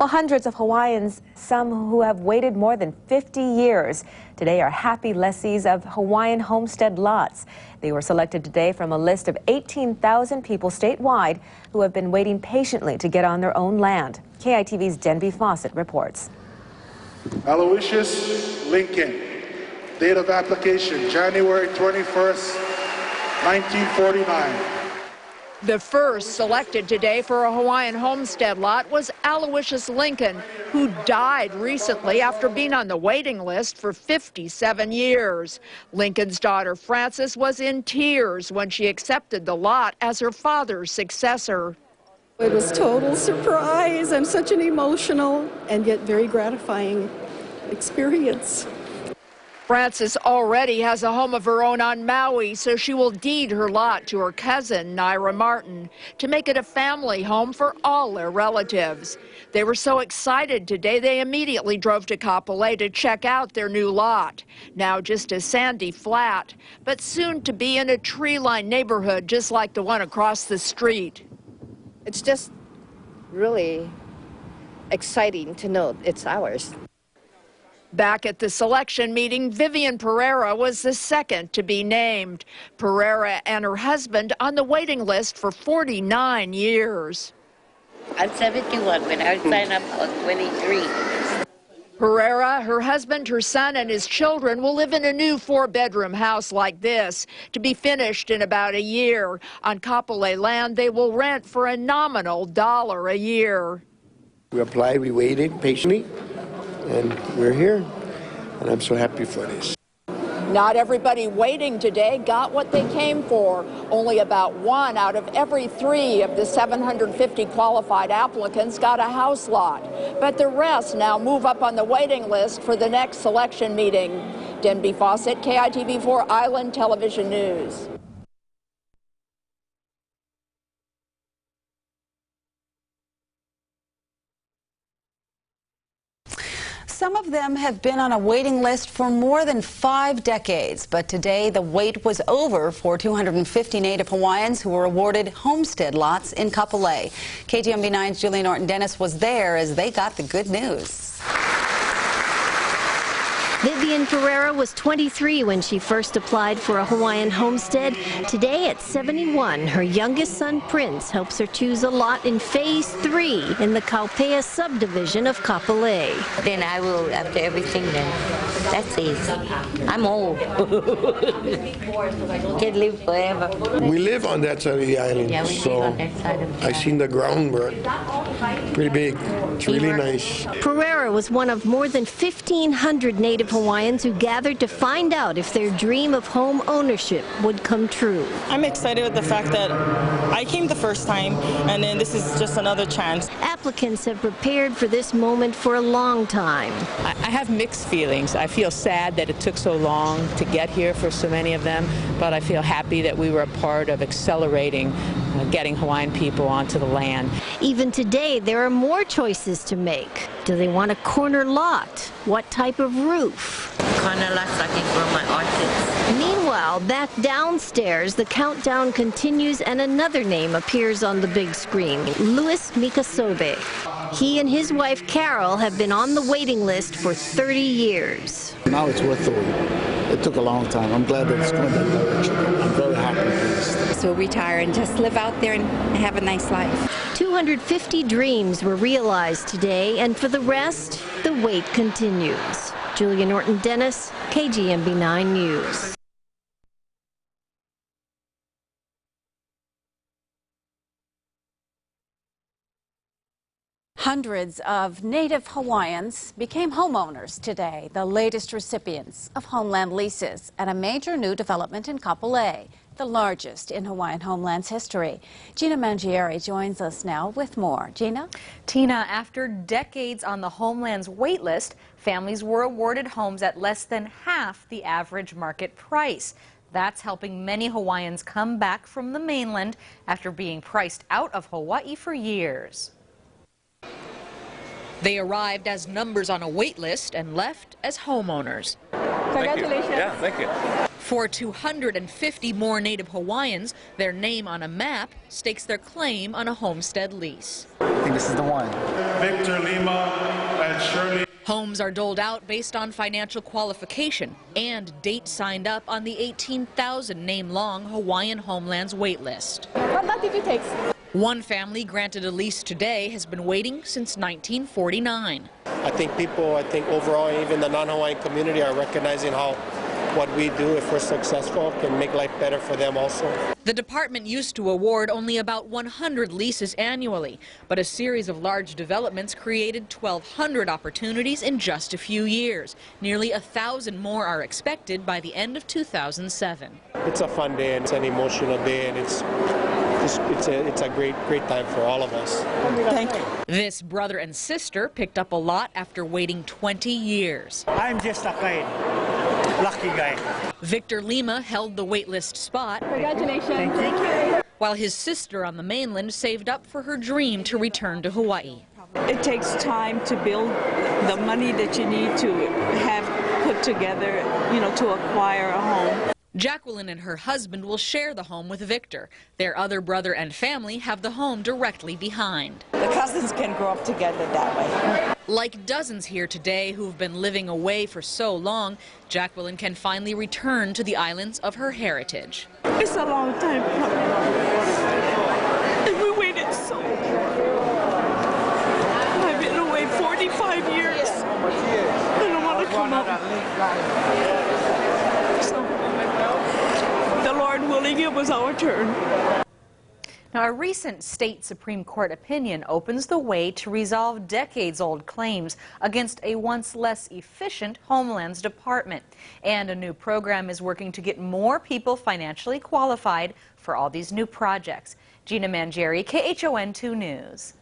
Well, hundreds of Hawaiians, some who have waited more than 50 years, today are happy lessees of Hawaiian homestead lots. They were selected today from a list of 18,000 people statewide who have been waiting patiently to get on their own land. KITV's Denby Fawcett reports. Aloysius Lincoln, date of application January 21st, 1949. The first selected today for a Hawaiian homestead lot was Aloysius Lincoln, who died recently after being on the waiting list for 57 years. Lincoln's daughter Frances was in tears when she accepted the lot as her father's successor. It was total surprise and such an emotional and yet very gratifying experience. Frances already has a home of her own on Maui, so she will deed her lot to her cousin, Naira Martin, to make it a family home for all their relatives. They were so excited today, they immediately drove to Kaupe'a to check out their new lot. Now just a sandy flat, but soon to be in a tree-lined neighborhood just like the one across the street. It's just really exciting to know it's ours. Back at the selection meeting, Vivian Pereira was the second to be named. Pereira and her husband on the waiting list for 49 years. I'm 71. When I signed up, I was 23. Pereira, her husband, her son, and his children will live in a new 4-bedroom house like this, to be finished in about a year. On Kaupe'a land, they will rent for a nominal $1 a year. We applied, we waited patiently, and we're here, and I'm so happy for this. Not everybody waiting today got what they came for. Only about 1 out of every 3 of the 750 qualified applicants got a house lot. But the rest now move up on the waiting list for the next selection meeting. Denby Fawcett, KITV4 Island Television News. Some of them have been on a waiting list for more than 5 decades, but today the wait was over for 250 Native Hawaiians who were awarded homestead lots in Kaupe'a. KGMB9's Julia Norton-Dennis was there as they got the good news. Vivian Pereira was 23 when she first applied for a Hawaiian homestead. Today at 71, her youngest son Prince helps her choose a lot in Phase 3 in the Kaupe'a subdivision of Kaupe'a. Then I will, after everything, then that's easy. I'm old. Can't live forever. We live on that side of the island, Yeah, we so live on that side of the I seen the groundwork. Pretty big. It's really nice. Pereira was one of more than 1,500 Native Hawaiians who gathered to find out if their dream of home ownership would come true. I'm excited with the fact that I came the first time, and then this is just another chance. Applicants have prepared for this moment for a long time. I have mixed feelings. I feel sad that it took so long to get here for so many of them, but I feel happy that we were a part of accelerating getting Hawaiian people onto the land. Even today, there are more choices to make. Do they want a corner lot? What type of roof? Corner lots I can grow my orchids. Meanwhile, back downstairs, the countdown continues and another name appears on the big screen, Louis Mikasobe. He and his wife Carol have been on the waiting list for 30 years. Now it's worth the wait. It took a long time. I'm glad that it's going that direction. I'm very happy with this. So retire and just live out there and have a nice life. 250 dreams were realized today, and for the rest, the wait continues. Julia Norton-Dennis, KGMB9 News. Hundreds of Native Hawaiians became homeowners today, the latest recipients of homeland leases at a major new development in Kaupe'a, the largest in Hawaiian homeland's history. Gina Mangieri joins us now with more. Gina? Tina, after decades on the homeland's wait list, families were awarded homes at less than half the average market price. That's helping many Hawaiians come back from the mainland after being priced out of Hawaii for years. They arrived as numbers on a wait list and left as homeowners. Congratulations. Yeah, thank you. For 250 more Native Hawaiians, their name on a map stakes their claim on a homestead lease. I think this is the one. Victor Lima and Shirley. Homes are doled out based on financial qualification and date signed up on the 18,000 name-long Hawaiian Homelands wait list. One family granted a lease today has been waiting since 1949. I think overall, even the non-Hawaiian community are recognizing how what we do, if we're successful, can make life better for them also. The department used to award only about 100 leases annually, but a series of large developments created 1,200 opportunities in just a few years. Nearly 1,000 more are expected by the end of 2007. It's a fun day and it's an emotional day, and it's a great time for all of us. Thank you. This brother and sister picked up a lot after waiting 20 years. I'm just a lucky guy. Victor Lima held the waitlist spot. Congratulations. Thank you. While his sister on the mainland saved up for her dream to return to Hawaii. It takes time to build the money that you need to have put together, to acquire a home. Jacqueline and her husband will share the home with Victor. Their other brother and family have the home directly behind. The cousins can grow up together that way. Like dozens here today who've been living away for so long, Jacqueline can finally return to the islands of her heritage. It's a long time coming, and we waited so long. I've been away 45 years. I don't want to come up. The Lord willing, it was our turn. Now, a recent state Supreme Court opinion opens the way to resolve decades-old claims against a once less efficient Homelands Department. And a new program is working to get more people financially qualified for all these new projects. Gina Mangieri, KHON 2 News.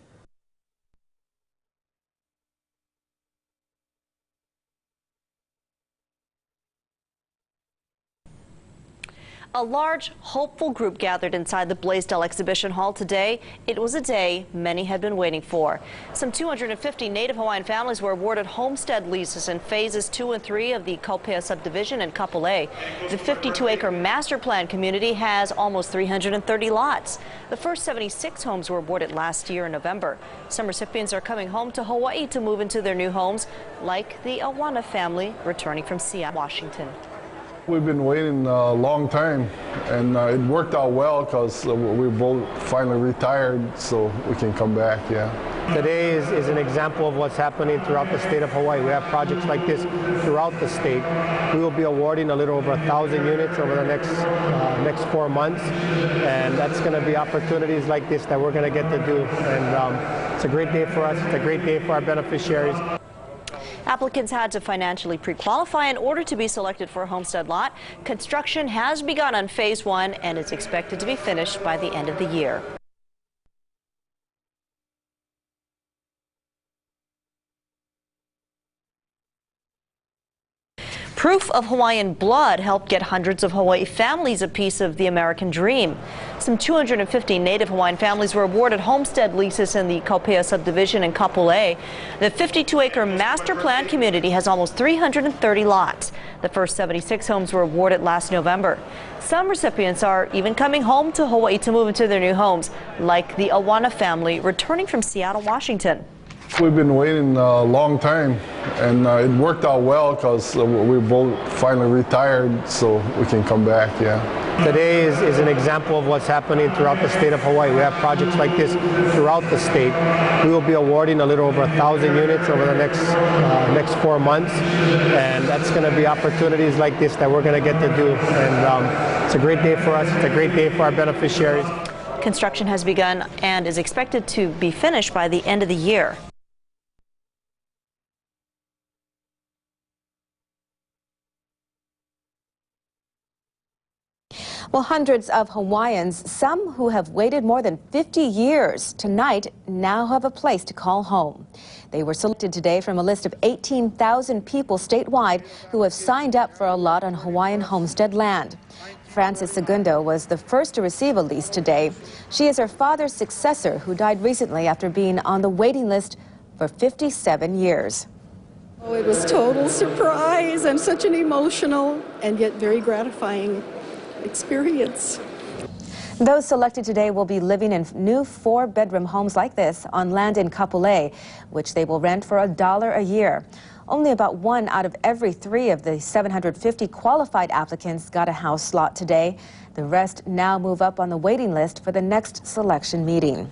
A large, hopeful group gathered inside the Blaisdell Exhibition Hall today. It was a day many had been waiting for. Some 250 Native Hawaiian families were awarded homestead leases in phases 2 and 3 of the Kaupe'a subdivision in Kapolei. The 52-acre master plan community has almost 330 lots. The first 76 homes were awarded last year in November. Some recipients are coming home to Hawaii to move into their new homes, like the Awana family returning from Seattle, Washington. We've been waiting a long time, and it worked out well because we both finally retired, so we can come back, yeah. Today is an example of what's happening throughout the state of Hawaii. We have projects like this throughout the state. We will be awarding a little over 1,000 units over the next 4 months, and that's going to be opportunities like this that we're going to get to do. And it's a great day for us. It's a great day for our beneficiaries. Applicants had to financially pre-qualify in order to be selected for a homestead lot. Construction has begun on phase 1 and is expected to be finished by the end of the year. Proof of Hawaiian blood helped get hundreds of Hawaii families a piece of the American dream. Some 250 Native Hawaiian families were awarded homestead leases in the Kaupe'a subdivision in Kapolei. The 52-acre master plan community has almost 330 lots. The first 76 homes were awarded last November. Some recipients are even coming home to Hawaii to move into their new homes, like the Awana family returning from Seattle, Washington. We've been waiting a long time, and it worked out well because we both finally retired, so we can come back, yeah. Today is an example of what's happening throughout the state of Hawaii. We have projects like this throughout the state. We will be awarding a little over 1,000 units over the next 4 months, and that's going to be opportunities like this that we're going to get to do. And it's a great day for us. It's a great day for our beneficiaries. Construction has begun and is expected to be finished by the end of the year. Well, hundreds of Hawaiians, some who have waited more than 50 years, tonight now have a place to call home. They were selected today from a list of 18,000 people statewide who have signed up for a lot on Hawaiian homestead land. Frances Segundo was the first to receive a lease today. She is her father's successor, who died recently after being on the waiting list for 57 years. Oh, it was total surprise and such an emotional and yet very gratifying experience. Those selected today will be living in new 4-bedroom homes like this on land in Kaupe'a, which they will rent for $1 a year. Only about 1 out of every 3 of the 750 qualified applicants got a house slot today. The rest now move up on the waiting list for the next selection meeting.